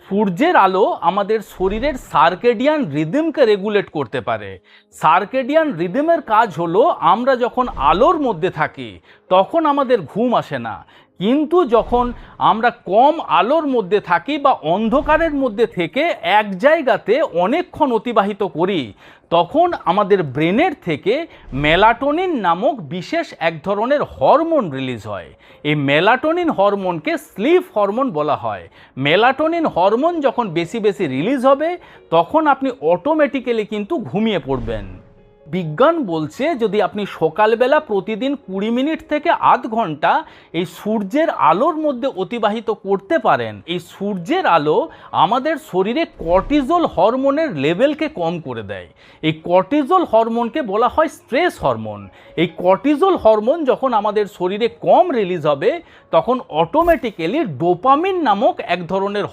সূর্যের আলো আমাদের শরীরের সার্কেডিয়ান রিদমকে রেগুলেট করতে পারে। সার্কেডিয়ান রিদমের কাজ হলো আমরা যখন আলোর মধ্যে থাকি তখন আমাদের ঘুম আসে না, কিন্তু যখন আমরা কম আলোর মধ্যে থাকি বা অন্ধকারের মধ্যে থেকে এক জায়গাতে অনেকক্ষণ অতিবাহিত করি তখন আমাদের ব্রেনের থেকে মেলাটোনিন নামক বিশেষ এক ধরনের হরমোন রিলিজ হয়। এই মেলাটোনিন হরমোনকে স্লিপ হরমোন বলা হয়। মেলাটোনিন হরমোন যখন বেশি বেশি রিলিজ হবে তখন আপনি অটোমেটিক্যালি কিন্তু ঘুমিয়ে পড়বেন। বিজ্ঞান বলছে যদি আপনি সকালবেলা প্রতিদিন 20 মিনিট থেকে আধ ঘন্টা এই সূর্যের আলোর মধ্যে অতিবাহিত করতে পারেন, এই সূর্যের আলো আমাদের শরীরে কর্টিজল হরমোনের লেভেলকে কম করে দেয়। এই কর্টিজল হরমোনকে বলা হয় স্ট্রেস হরমোন। এই কর্টিজল হরমোন যখন আমাদের শরীরে কম রিলিজ হবে তখন অটোমেটিক্যালি ডোপামিন নামক এক ধরনের হরমোন